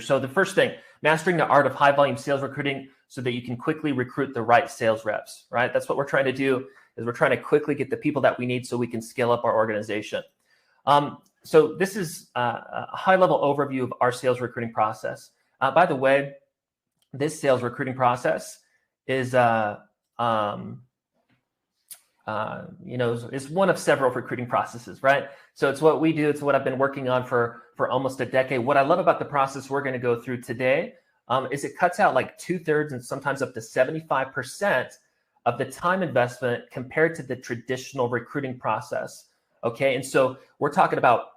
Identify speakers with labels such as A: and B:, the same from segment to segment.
A: So the first thing, mastering the art of high volume sales recruiting so that you can quickly recruit the right sales reps, right? That's what we're trying to do, is we're trying to quickly get the people that we need so we can scale up our organization. So this is a high level overview of our sales recruiting process. By the way, this sales recruiting process is, is one of several recruiting processes, right? So it's what we do. It's what I've been working on for almost a decade. What I love about the process we're going to go through today is it cuts out like 2/3 and sometimes up to 75% of the time investment compared to the traditional recruiting process. Okay, and so we're talking about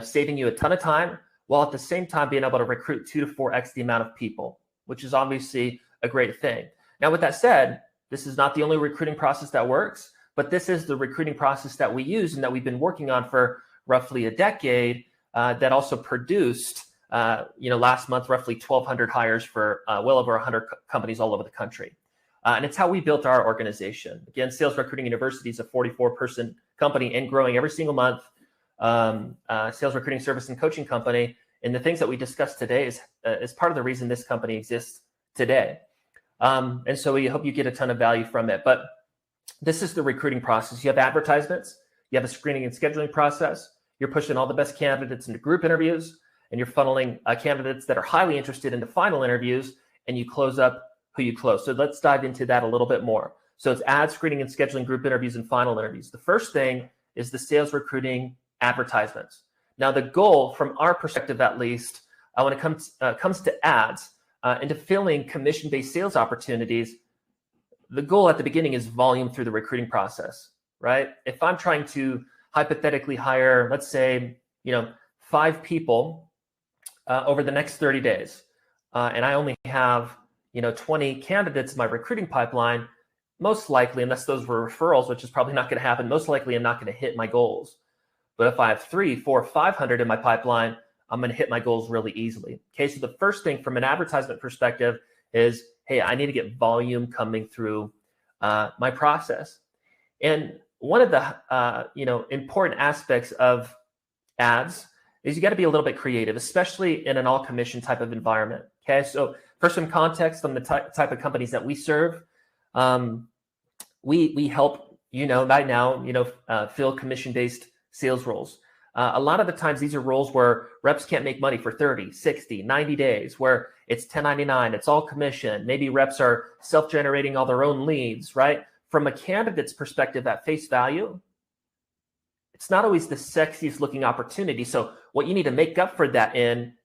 A: saving you a ton of time while at the same time being able to recruit 2 to 4x the amount of people, which is obviously a great thing. Now, with that said, this is not the only recruiting process that works, but this is the recruiting process that we use and that we've been working on for roughly a decade. That also produced, last month, roughly 1,200 hires for well over 100 companies all over the country. And it's how we built our organization. Again, Sales Recruiting University is a 44-person company and growing every single month. Sales recruiting service and coaching company. And the things that we discussed today is part of the reason this company exists today. And so we hope you get a ton of value from it. But this is the recruiting process. You have advertisements, you have a screening and scheduling process. You're pushing all the best candidates into group interviews, and you're funneling candidates that are highly interested into final interviews, and you close up who you close. So let's dive into that a little bit more. So it's ad screening and scheduling group interviews and final interviews. The first thing is the sales recruiting advertisements. Now, the goal from our perspective, at least, when it comes to ads and to filling commission-based sales opportunities, the goal at the beginning is volume through the recruiting process, right? If I'm trying to hypothetically hire, let's say, 5 people over the next 30 days, and I only have 20 candidates in my recruiting pipeline, most likely, unless those were referrals, which is probably not going to happen, most likely I'm not going to hit my goals. But if I have 300, 400, 500 in my pipeline, I'm going to hit my goals really easily. Okay, so the first thing from an advertisement perspective is, hey, I need to get volume coming through my process. And one of the important aspects of ads is you got to be a little bit creative, especially in an all commission type of environment. Okay, so for some context on the type of companies that we serve, we help right now fill commission-based sales roles. A lot of the times these are roles where reps can't make money for 30, 60, 90 days, where it's 1099, it's all commission. Maybe reps are self-generating all their own leads, right? From a candidate's perspective at face value, it's not always the sexiest looking opportunity. So what you need to make up for that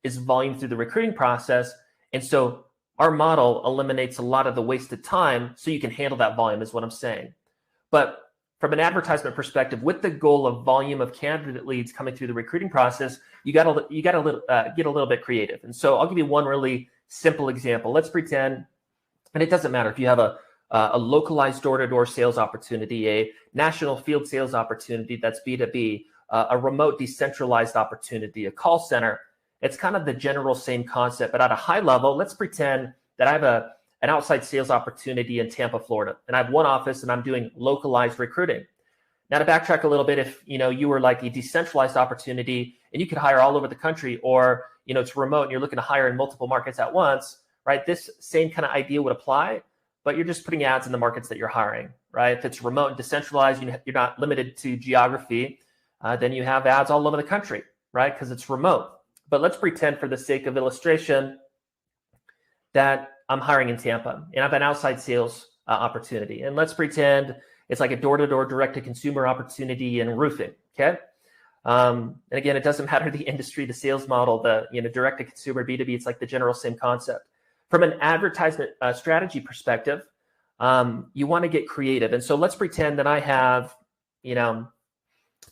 A: is volume through the recruiting process. And so our model eliminates a lot of the wasted time so you can handle that volume, is what I'm saying. But from an advertisement perspective, with the goal of volume of candidate leads coming through the recruiting process, you got to get a little bit creative. And so I'll give you one really simple example. Let's pretend, and it doesn't matter if you have a localized door-to-door sales opportunity, a national field sales opportunity that's B2B, a remote decentralized opportunity, a call center. It's kind of the general same concept, but at a high level, let's pretend that I have an outside sales opportunity in Tampa, Florida, and I have one office and I'm doing localized recruiting. Now, to backtrack a little bit, if you were like a decentralized opportunity and you could hire all over the country, or it's remote and you're looking to hire in multiple markets at once, right? This same kind of idea would apply, but you're just putting ads in the markets that you're hiring, right? If it's remote and decentralized, you're not limited to geography, then you have ads all over the country, right? Because it's remote. But let's pretend, for the sake of illustration, that I'm hiring in Tampa and I have an outside sales opportunity. And let's pretend it's like a door-to-door direct-to-consumer opportunity in roofing, okay? And again, it doesn't matter the industry, the sales model, the direct-to-consumer, B2B, it's like the general same concept. From an advertisement strategy perspective, you want to get creative. And so let's pretend that I have,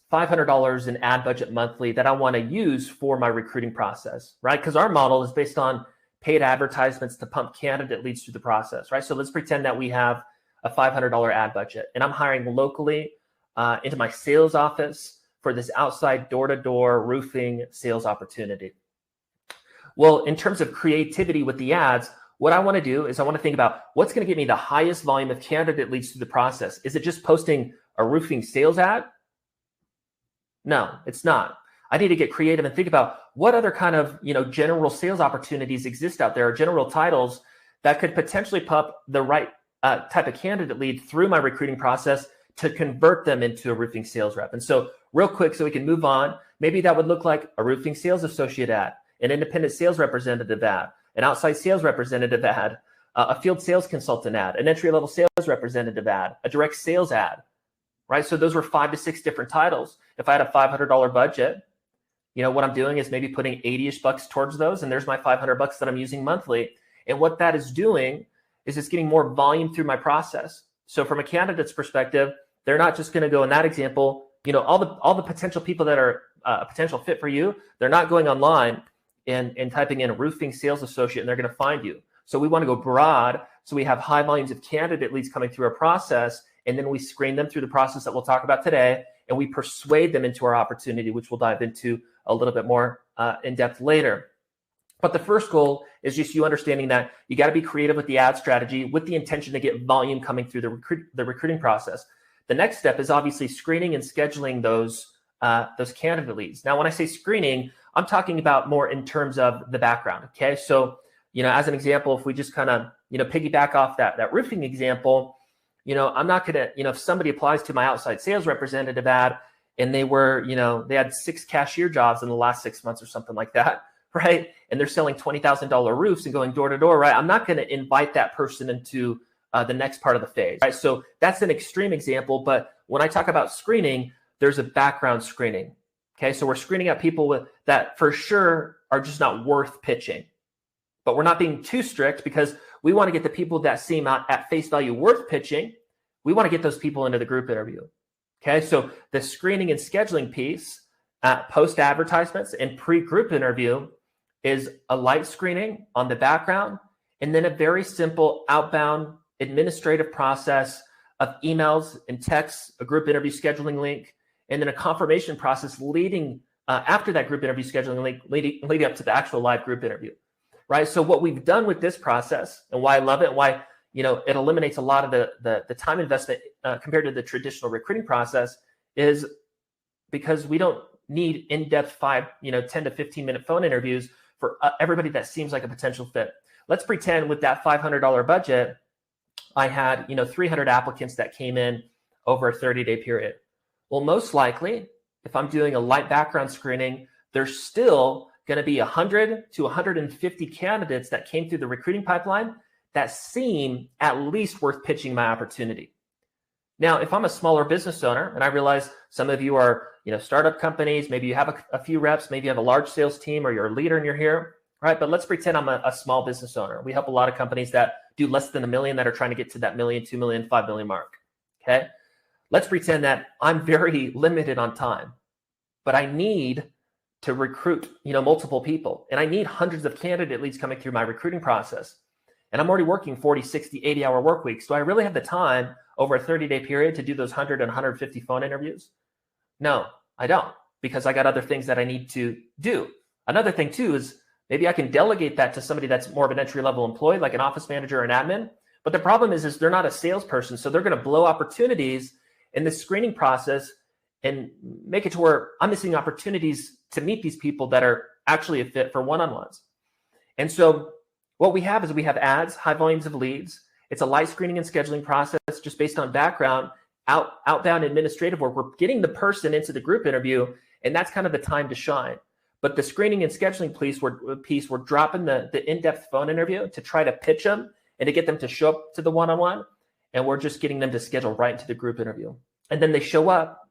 A: $500 in ad budget monthly that I want to use for my recruiting process, right? Because our model is based on paid advertisements to pump candidate leads through the process, right? So let's pretend that we have a $500 ad budget and I'm hiring locally into my sales office for this outside door-to-door roofing sales opportunity. Well, in terms of creativity with the ads, what I want to do is I want to think about what's going to get me the highest volume of candidate leads through the process. Is it just posting a roofing sales ad? No, it's not. I need to get creative and think about what other kind of, general sales opportunities exist out there, or general titles that could potentially pop the right type of candidate lead through my recruiting process to convert them into a roofing sales rep. And so real quick, so we can move on, maybe that would look like a roofing sales associate ad, an independent sales representative ad, an outside sales representative ad, a field sales consultant ad, an entry-level sales representative ad, a direct sales ad, right? So those were 5 to 6 different titles. If I had a $500 budget, what I'm doing is maybe putting 80-ish bucks towards those, and there's my $500 that I'm using monthly. And what that is doing is it's getting more volume through my process. So from a candidate's perspective, they're not just going to go in that example, all the potential people that are a potential fit for you, they're not going online and typing in a roofing sales associate and they're going to find you. So we want to go broad. So we have high volumes of candidate leads coming through our process, and then we screen them through the process that we'll talk about today, and we persuade them into our opportunity, which we'll dive into a little bit more in depth later. But the first goal is just you understanding that you got to be creative with the ad strategy with the intention to get volume coming through the recruiting process. The next step is obviously screening and scheduling those candidate leads. Now, when I say screening, I'm talking about more in terms of the background. Okay, so as an example, if we just kind of piggyback off that roofing example, I'm not gonna if somebody applies to my outside sales representative ad and they were they had 6 cashier jobs in the last 6 months or something like that, right? And they're selling $20,000 roofs and going door to door, right? I'm not going to invite that person into the next part of the phase, right? So that's an extreme example. But when I talk about screening, there's a background screening. Okay, so we're screening out people that for sure are just not worth pitching. But we're not being too strict because we want to get the people that seem at face value worth pitching. We want to get those people into the group interview. Okay, so the screening and scheduling piece, post advertisements and pre-group interview, is a light screening on the background, and then a very simple outbound administrative process of emails and texts, a group interview scheduling link, and then a confirmation process leading after that group interview scheduling link, leading up to the actual live group interview, right? So what we've done with this process, and why I love it, and why it eliminates a lot of the time investment compared to the traditional recruiting process, is because we don't need in-depth 10 to 15 minute phone interviews for everybody that seems like a potential fit. Let's pretend with that $500 budget, I had 300 applicants that came in over a 30-day period. Well, most likely, if I'm doing a light background screening, there's still going to be 100 to 150 candidates that came through the recruiting pipeline that seem at least worth pitching my opportunity. Now, if I'm a smaller business owner, and I realize some of you are, startup companies, maybe you have a few reps, maybe you have a large sales team, or you're a leader and you're here, right? But let's pretend I'm a small business owner. We help a lot of companies that do less than $1 million that are trying to get to that $1 million, $2 million, $5 million mark. Okay, let's pretend that I'm very limited on time, but I need to recruit, multiple people, and I need hundreds of candidate leads coming through my recruiting process. And I'm already working 40, 60, 80-hour work weeks. Do I really have the time over a 30-day period to do those 100 and 150 phone interviews? No, I don't, because I got other things that I need to do. Another thing too is maybe I can delegate that to somebody that's more of an entry-level employee, like an office manager or an admin. But the problem is they're not a salesperson, so they're going to blow opportunities in the screening process and make it to where I'm missing opportunities to meet these people that are actually a fit for one-on-ones. And so what we have is we have ads, high volumes of leads. It's a light screening and scheduling process just based on background, outbound administrative work. We're getting the person into the group interview, and that's kind of the time to shine. But the screening and scheduling piece, we're dropping the in-depth phone interview to try to pitch them and to get them to show up to the one-on-one, and we're just getting them to schedule right into the group interview. And then they show up,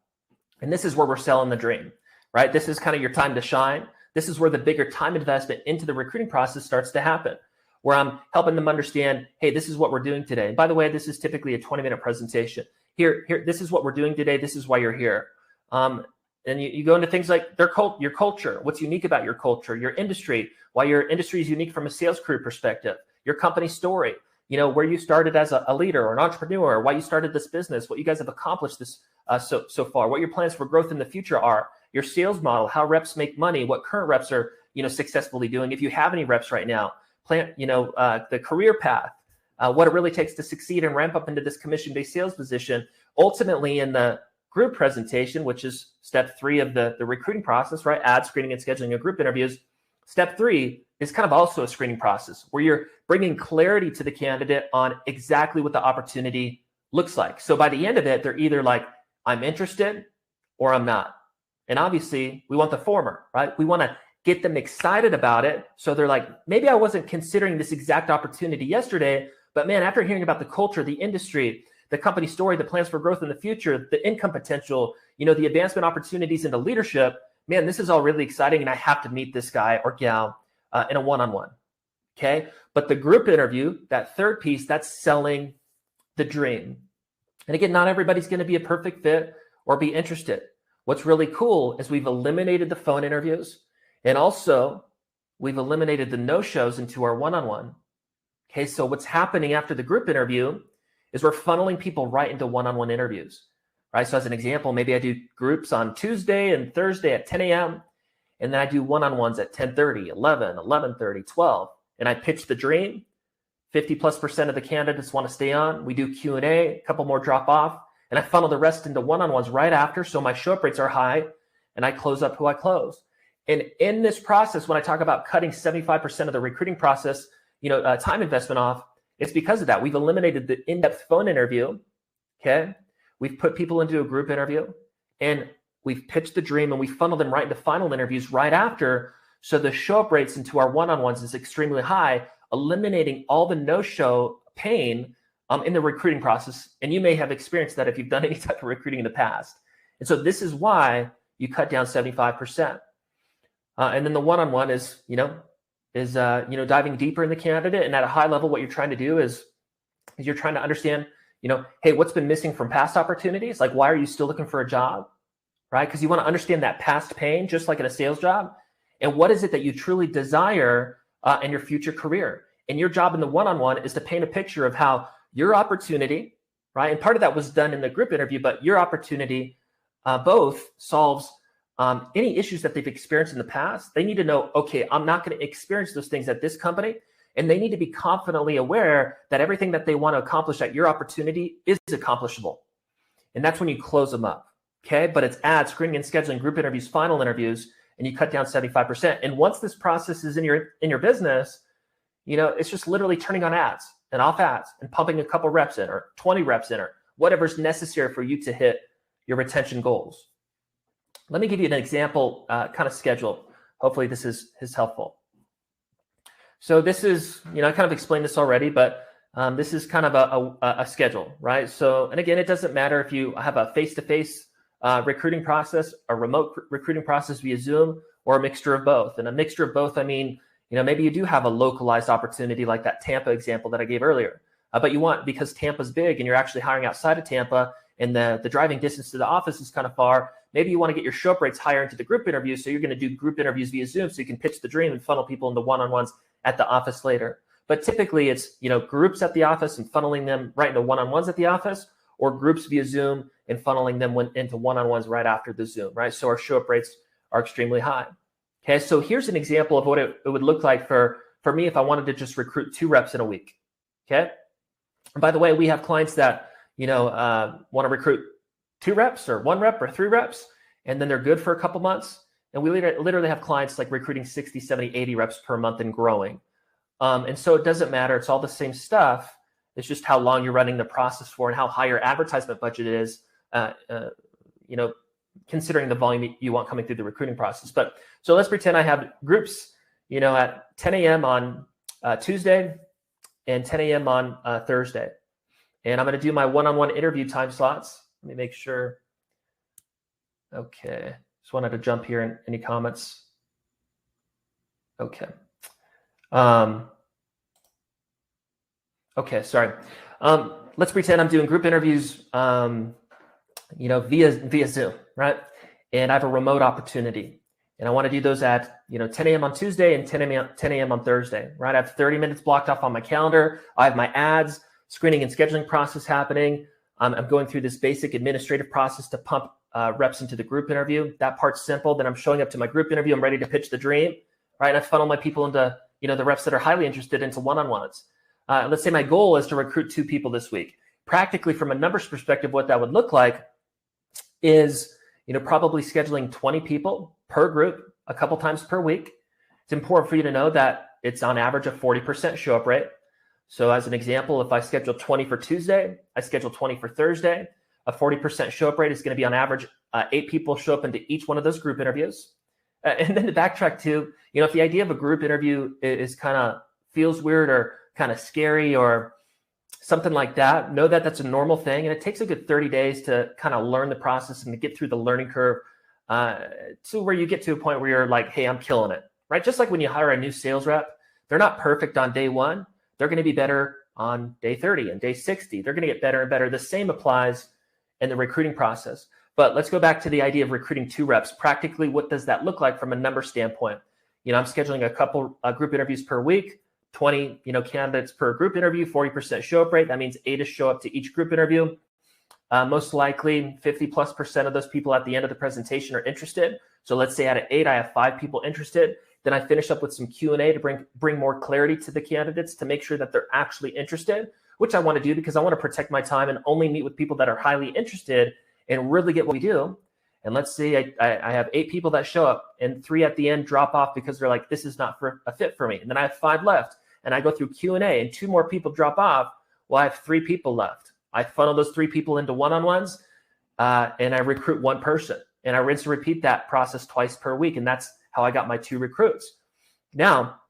A: and this is where we're selling the dream, right? This is kind of your time to shine. This is where the bigger time investment into the recruiting process starts to happen, where I'm helping them understand, hey, this is what we're doing today. And by the way, this is typically a 20-minute presentation. Here, this is what we're doing today. This is why you're here. And you go into things like your culture, what's unique about your culture, your industry, why your industry is unique from a sales career perspective, your company story, where you started as a leader or an entrepreneur, why you started this business, what you guys have accomplished so far, what your plans for growth in the future are, your sales model, how reps make money, what current reps are, successfully doing, if you have any reps right now, the career path, what it really takes to succeed and ramp up into this commission-based sales position. Ultimately, in the group presentation, which is step 3 of the recruiting process, right? Ad screening and scheduling of group interviews. Step 3 is kind of also a screening process where you're bringing clarity to the candidate on exactly what the opportunity looks like. So by the end of it, they're either like, I'm interested or I'm not. And obviously we want the former, right? We want to get them excited about it. So they're like, maybe I wasn't considering this exact opportunity yesterday, but man, after hearing about the culture, the industry, the company story, the plans for growth in the future, the income potential, the advancement opportunities into leadership, man, this is all really exciting. And I have to meet this guy or gal in a one-on-one. Okay. But the group interview, that third piece, that's selling the dream. And again, not everybody's going to be a perfect fit or be interested. What's really cool is we've eliminated the phone interviews, and also we've eliminated the no-shows into our one-on-one. Okay, so what's happening after the group interview is we're funneling people right into one-on-one interviews, right? So as an example, maybe I do groups on Tuesday and Thursday at 10 a.m., and then I do one-on-ones at 10:30, 11, 11:30, 12, and I pitch the dream. 50+% of the candidates want to stay on. We do Q&A, a couple more drop off, and I funnel the rest into one-on-ones right after, so my show-up rates are high, and I close up who I close. And in this process, when I talk about cutting 75% of the recruiting process, time investment off, it's because of that. We've eliminated the in-depth phone interview, okay? We've put people into a group interview, and we've pitched the dream, and we funnel them right into final interviews right after, so the show-up rates into our one-on-ones is extremely high, eliminating all the no-show pain in the recruiting process. And you may have experienced that if you've done any type of recruiting in the past. And so this is why you cut down 75%. And then the one-on-one is diving deeper in the candidate. And at a high level, what you're trying to do is you're trying to understand, hey, what's been missing from past opportunities? Like, why are you still looking for a job, right? Because you want to understand that past pain, just like in a sales job. And what is it that you truly desire in your future career? And your job in the one-on-one is to paint a picture of how your opportunity, right? And part of that was done in the group interview, but your opportunity both solves any issues that they've experienced in the past. They need to know, okay, I'm not going to experience those things at this company. And they need to be confidently aware that everything that they want to accomplish at your opportunity is accomplishable. And that's when you close them up, okay? But it's ad screening and scheduling, group interviews, final interviews, and you cut down 75%. And once this process is in your business, it's just literally turning on ads and off ads and pumping a couple reps in or 20 reps in or whatever's necessary for you to hit your retention goals. Let me give you an example kind of schedule. Hopefully this is helpful. So this is, I kind of explained this already, but this is kind of a schedule, right? So, and again, it doesn't matter if you have a face-to-face recruiting process, a remote recruiting process via Zoom, or a mixture of both. And a mixture of both, I mean, maybe you do have a localized opportunity like that Tampa example that I gave earlier, but you want, because Tampa's big and you're actually hiring outside of Tampa and the driving distance to the office is kind of far, maybe you want to get your show-up rates higher into the group interviews. So you're going to do group interviews via Zoom so you can pitch the dream and funnel people into one-on-ones at the office later. But typically it's, groups at the office and funneling them right into one-on-ones at the office, or groups via Zoom and funneling them into one-on-ones right after the Zoom, right? So our show-up rates are extremely high. Okay, so here's an example of what it would look like for me if I wanted to just recruit 2 reps in a week. Okay, and by the way, we have clients that want to recruit 2 reps or 1 rep or 3 reps, and then they're good for a couple months. And we literally have clients like recruiting 60, 70, 80 reps per month and growing. And so it doesn't matter. It's all the same stuff. It's just how long you're running the process for and how high your advertisement budget is, considering the volume you want coming through the recruiting process. But so let's pretend I have groups, at 10 a.m. on Tuesday and 10 a.m. on Thursday. And I'm going to do my one-on-one interview time slots. Let me make sure. Okay. Just wanted to jump here in any comments. Okay. Okay, sorry. Let's pretend I'm doing group interviews, via Zoom, right? And I have a remote opportunity, and I want to do those at 10 a.m. on Tuesday and 10 a.m. on Thursday, right? I have 30 minutes blocked off on my calendar. I have my ads, screening and scheduling process happening. I'm going through this basic administrative process to pump reps into the group interview. That part's simple. Then I'm showing up to my group interview. I'm ready to pitch the dream, right? And I funnel my people into the reps that are highly interested into one-on-ones. Let's say my goal is to recruit 2 people this week. Practically, from a numbers perspective, what that would look like is, probably scheduling 20 people per group a couple times per week. It's important for you to know that it's on average a 40% show up rate. So as an example, if I schedule 20 for Tuesday, I schedule 20 for Thursday, a 40% show up rate is going to be on average 8 people show up into each one of those group interviews. And then to backtrack too, if the idea of a group interview is kind of feels weird or kind of scary or something like that, know that that's a normal thing. And it takes a good 30 days to kind of learn the process and to get through the learning curve to where you get to a point where you're like, hey, I'm killing it, right? Just like when you hire a new sales rep, they're not perfect on day 1. They're going to be better on day 30 and day 60. They're going to get better and better. The same applies in the recruiting process. But let's go back to the idea of recruiting 2 reps. Practically, what does that look like from a number standpoint? I'm scheduling a couple group interviews per week, 20, candidates per group interview, 40% show up rate. That means 8 show up to each group interview. Most likely 50+% of those people at the end of the presentation are interested. So let's say out of 8, I have 5 people interested. Then I finish up with some Q&A to bring more clarity to the candidates to make sure that they're actually interested, which I want to do because I want to protect my time and only meet with people that are highly interested and really get what we do. And let's say I have 8 people that show up and 3 at the end drop off because they're like, this is not a fit for me. And then I have 5 left and I go through Q&A and 2 more people drop off. Well, I have 3 people left. I funnel those 3 people into one-on-ones and I recruit 1 person. And I rinse and repeat that process twice per week. And that's how I got my 2 recruits. Now,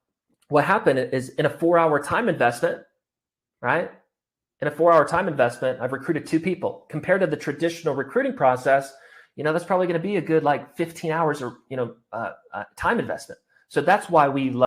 A: what happened is in a 4-hour time investment, right? In a 4-hour time investment, I've recruited 2 people. Compared to the traditional recruiting process, that's probably going to be a good 15 hours or time investment. So that's why we love